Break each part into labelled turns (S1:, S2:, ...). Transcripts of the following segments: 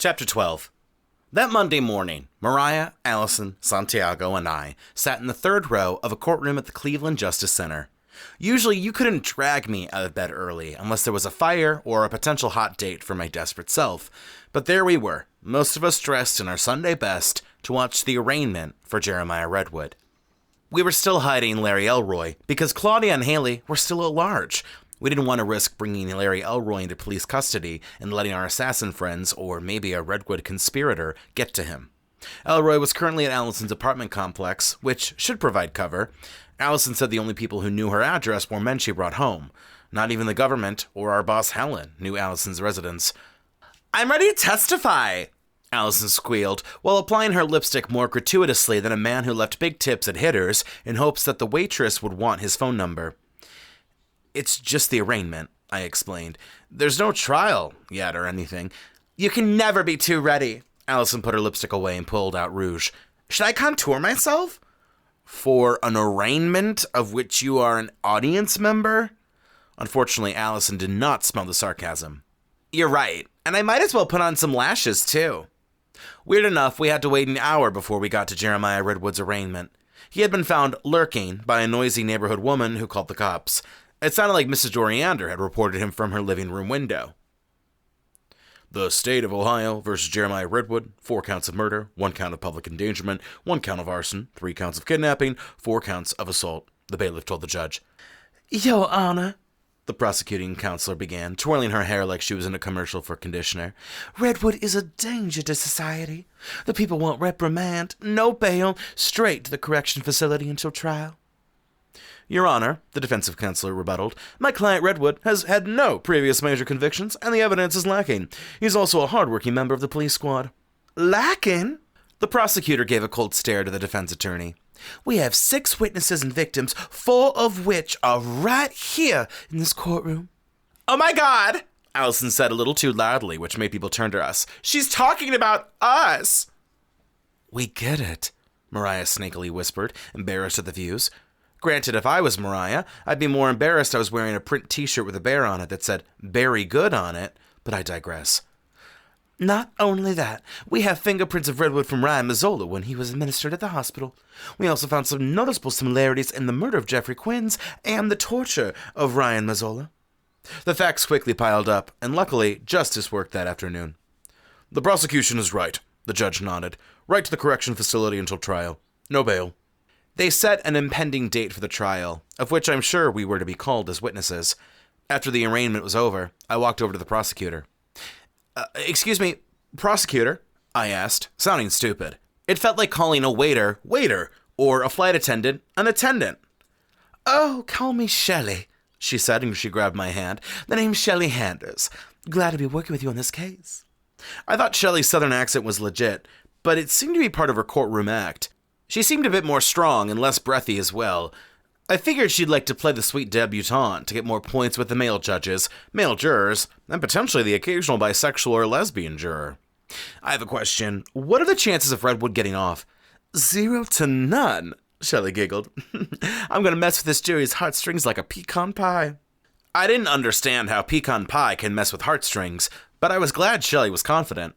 S1: Chapter 12. That Monday morning, Mariah, Alison, Santiago, and I sat in the third row of a courtroom at the Cleveland Justice Center. Usually, you couldn't drag me out of bed early unless there was a fire or a potential hot date for my desperate self. But there we were, most of us dressed in our Sunday best to watch the arraignment for Jeremiah Redwood. We were still hiding Larry Elroy because Claudia and Haley were still at large. We didn't want to risk bringing Larry Elroy into police custody and letting our assassin friends, or maybe a Redwood conspirator, get to him. Elroy was currently at Alison's apartment complex, which should provide cover. Alison said the only people who knew her address were men she brought home. Not even the government or our boss Helen knew Alison's residence. "I'm ready to testify," Alison squealed, while applying her lipstick more gratuitously than a man who left big tips at hitters in hopes that the waitress would want his phone number. "It's just the arraignment," I explained. "There's no trial yet or anything." "You can never be too ready." Alison put her lipstick away and pulled out rouge. "Should I contour myself?" "For an arraignment of which you are an audience member?" Unfortunately, Alison did not smell the sarcasm. "You're right, and I might as well put on some lashes, too." Weird enough, we had to wait an hour before we got to Jeremiah Redwood's arraignment. He had been found lurking by a noisy neighborhood woman who called the cops. It sounded like Mrs. Doriander had reported him from her living room window. "The state of Ohio versus Jeremiah Redwood, 4 counts of murder, 1 count of public endangerment, 1 count of arson, 3 counts of kidnapping, 4 counts of assault," the bailiff told the judge. "Your Honor," the prosecuting counselor began, twirling her hair like she was in a commercial for conditioner, "Redwood is a danger to society. The people want reprimand, no bail, straight to the correction facility until trial." "Your Honor," the defensive counselor rebutted, "my client Redwood has had no previous major convictions, and the evidence is lacking. He's also a hardworking member of the police squad." "Lacking?" The prosecutor gave a cold stare to the defense attorney. "We have 6 witnesses and victims, 4 of which are right here in this courtroom." "Oh my God!" Alison said a little too loudly, which made people turn to us. "She's talking about us!" "We get it," Mariah snakily whispered, embarrassed at the views. Granted, if I was Mariah, I'd be more embarrassed I was wearing a print t-shirt with a bear on it that said, "Very good" on it, but I digress. "Not only that, we have fingerprints of Redwood from Ryan Mazzola when he was administered at the hospital. We also found some noticeable similarities in the murder of Jeffrey Quinns and the torture of Ryan Mazzola." The facts quickly piled up, and luckily, justice worked that afternoon. "The prosecution is right," the judge nodded. "Right to the correction facility until trial. No bail." They set an impending date for the trial, of which I'm sure we were to be called as witnesses. After the arraignment was over, I walked over to the prosecutor. Excuse me, prosecutor?" I asked, sounding stupid. It felt like calling a waiter, or a flight attendant, an attendant. "Oh, call me Shelley," she said, and she grabbed my hand. "The name's Shelley Handers. Glad to be working with you on this case." I thought Shelley's southern accent was legit, but it seemed to be part of her courtroom act. She seemed a bit more strong and less breathy as well. I figured she'd like to play the sweet debutante to get more points with the male judges, male jurors, and potentially the occasional bisexual or lesbian juror. "I have a question. What are the chances of Redwood getting off?" "0 to none, Shelley giggled. "I'm going to mess with this jury's heartstrings like a pecan pie." I didn't understand how pecan pie can mess with heartstrings, but I was glad Shelley was confident.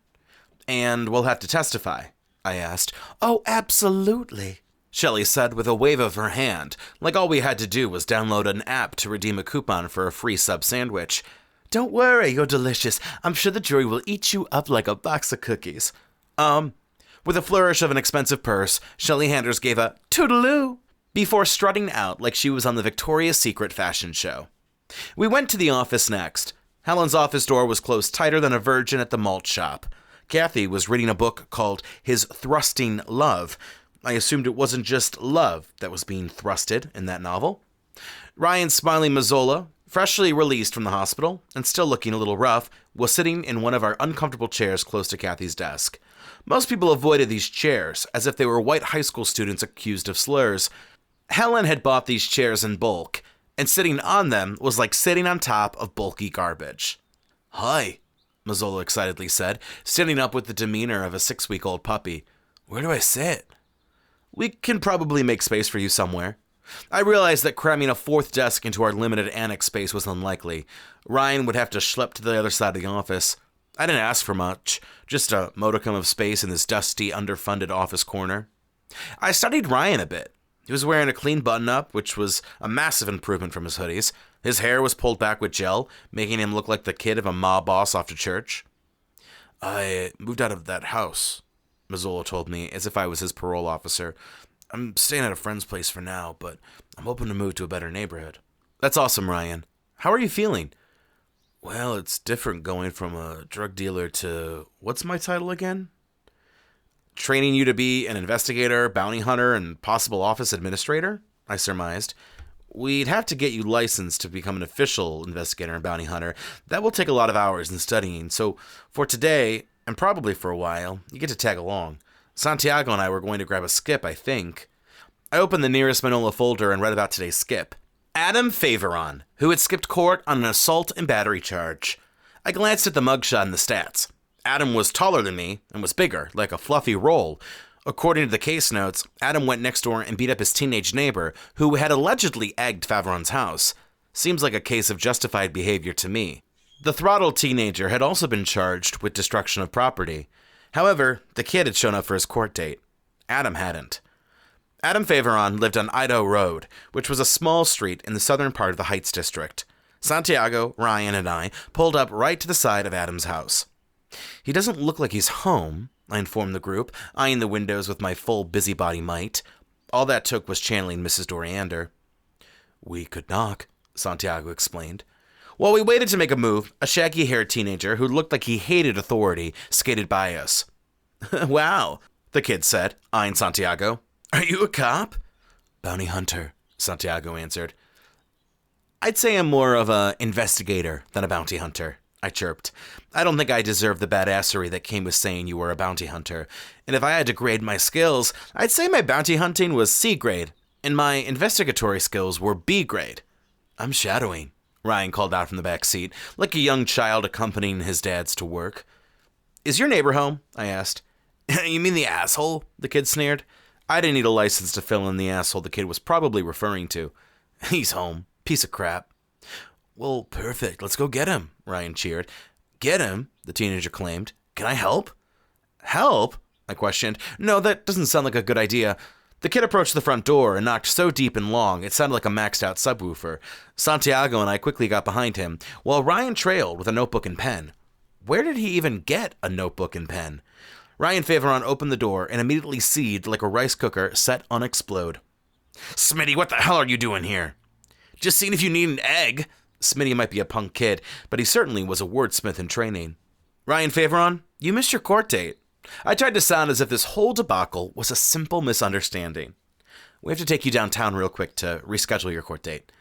S1: "And we'll have to testify?" I asked. "Oh, absolutely," Shelley said with a wave of her hand, like all we had to do was download an app to redeem a coupon for a free sub sandwich. "Don't worry, you're delicious. I'm sure the jury will eat you up like a box of cookies." With a flourish of an expensive purse, Shelley Handers gave a toodaloo before strutting out like she was on the Victoria's Secret fashion show. We went to the office next. Helen's office door was closed tighter than a virgin at the malt shop. Kathy was reading a book called His Thrusting Love. I assumed it wasn't just love that was being thrusted in that novel. Ryan Smiley Mazzola, freshly released from the hospital and still looking a little rough, was sitting in one of our uncomfortable chairs close to Kathy's desk. Most people avoided these chairs as if they were white high school students accused of slurs. Helen had bought these chairs in bulk, and sitting on them was like sitting on top of bulky garbage. "Hi," Mazzola excitedly said, standing up with the demeanor of a 6-week-old puppy. "Where do I sit?" "We can probably make space for you somewhere." I realized that cramming a 4th desk into our limited annex space was unlikely. Ryan would have to schlep to the other side of the office. I didn't ask for much, just a modicum of space in this dusty, underfunded office corner. I studied Ryan a bit. He was wearing a clean button-up, which was a massive improvement from his hoodies. His hair was pulled back with gel, making him look like the kid of a mob boss off to church. I moved out of that house, Mazzola told me, as if I was his parole officer. I'm staying at a friend's place for now, but I'm hoping to move to a better neighborhood. That's awesome, Ryan. How are you feeling? Well, it's different going from a drug dealer to... What's my title again? Training you to be an investigator, bounty hunter, and possible office administrator? I surmised. We'd have to get you licensed to become an official investigator and bounty hunter. That will take a lot of hours in studying, so for today, and probably for a while, you get to tag along. Santiago and I were going to grab a skip, I think. I opened the nearest manila folder and read about today's skip. Adam Favoron, who had skipped court on an assault and battery charge. I glanced at the mugshot and the stats. Adam was taller than me and was bigger, like a fluffy roll. According to the case notes, Adam went next door and beat up his teenage neighbor, who had allegedly egged Favoron's house. Seems like a case of justified behavior to me. The throttled teenager had also been charged with destruction of property. However, the kid had shown up for his court date. Adam hadn't. Adam Favoron lived on Idaho Road, which was a small street in the southern part of the Heights District. Santiago, Ryan, and I pulled up right to the side of Adam's house. He doesn't look like he's home, I informed the group, eyeing the windows with my full busybody might. All that took was channeling Mrs. Doriander. We could knock, Santiago explained. While we waited to make a move, a shaggy-haired teenager who looked like he hated authority skated by us. Wow, the kid said, eyeing Santiago. Are you a cop? Bounty hunter, Santiago answered. I'd say I'm more of an investigator than a bounty hunter, I chirped. I don't think I deserve the badassery that came with saying you were a bounty hunter. And if I had to grade my skills, I'd say my bounty hunting was C grade, and my investigatory skills were B grade. I'm shadowing, Ryan called out from the back seat, like a young child accompanying his dads to work. Is your neighbor home? I asked. You mean the asshole? The kid sneered. I didn't need a license to fill in the asshole the kid was probably referring to. He's home. Piece of crap. Well, perfect. Let's go get him, Ryan cheered. Get him? The teenager claimed. Can I help? Help? I questioned. No, that doesn't sound like a good idea. The kid approached the front door and knocked so deep and long it sounded like a maxed-out subwoofer. Santiago and I quickly got behind him, while Ryan trailed with a notebook and pen. Where did he even get a notebook and pen? Ryan Favoron opened the door and immediately seethed like a rice cooker set on explode. Smitty, what the hell are you doing here? Just seeing if you need an egg. Smitty might be a punk kid, but he certainly was a wordsmith in training. Ryan Favoron, you missed your court date. I tried to sound as if this whole debacle was a simple misunderstanding. We have to take you downtown real quick to reschedule your court date.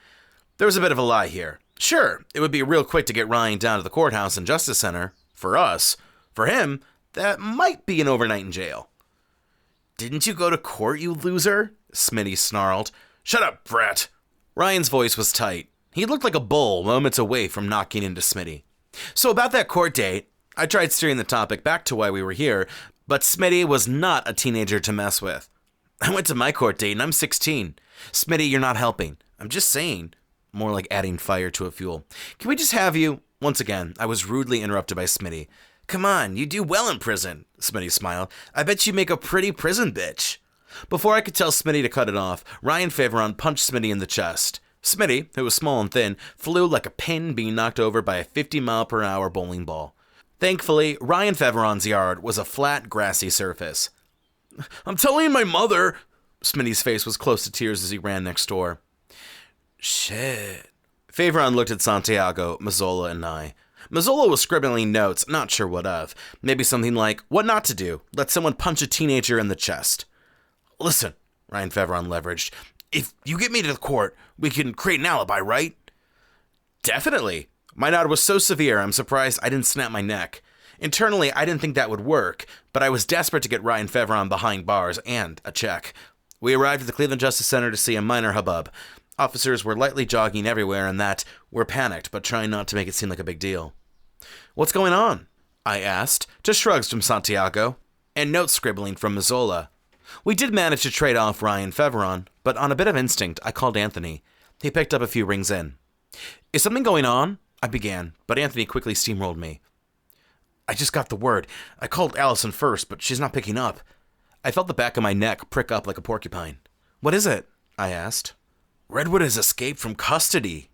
S1: There was a bit of a lie here. Sure, it would be real quick to get Ryan down to the courthouse and justice center. For us. For him, that might be an overnight in jail. Didn't you go to court, you loser? Smitty snarled. Shut up, brat. Ryan's voice was tight. He looked like a bull moments away from knocking into Smitty. So about that court date, I tried steering the topic back to why we were here, but Smitty was not a teenager to mess with. I went to my court date and I'm 16. Smitty, you're not helping. I'm just saying. More like adding fire to a fuel. Can we just have you... Once again, I was rudely interrupted by Smitty. Come on, you do well in prison, Smitty smiled. I bet you make a pretty prison bitch. Before I could tell Smitty to cut it off, Ryan Favoron punched Smitty in the chest. Smitty, who was small and thin, flew like a pin being knocked over by a 50-mile-per-hour bowling ball. Thankfully, Ryan Favoron's yard was a flat, grassy surface. I'm telling my mother... Smitty's face was close to tears as he ran next door. Shit. Favoron looked at Santiago, Mazzola, and I. Mazzola was scribbling notes, not sure what of. Maybe something like, what not to do, let someone punch a teenager in the chest. Listen, Ryan Favoron leveraged, if you get me to the court, we can create an alibi, right? Definitely. My nod was so severe, I'm surprised I didn't snap my neck. Internally, I didn't think that would work, but I was desperate to get Ryan Favoron behind bars and a check. We arrived at the Cleveland Justice Center to see a minor hubbub. Officers were lightly jogging everywhere and that were panicked, but trying not to make it seem like a big deal. What's going on? I asked, to shrugs from Santiago, and note scribbling from Mazzola. We did manage to trade off Ryan Favoron, but on a bit of instinct, I called Anthony. He picked up a few rings in. Is something going on? I began, but Anthony quickly steamrolled me. I just got the word. I called Allison first, but she's not picking up. I felt the back of my neck prick up like a porcupine. What is it? I asked. Redwood has escaped from custody,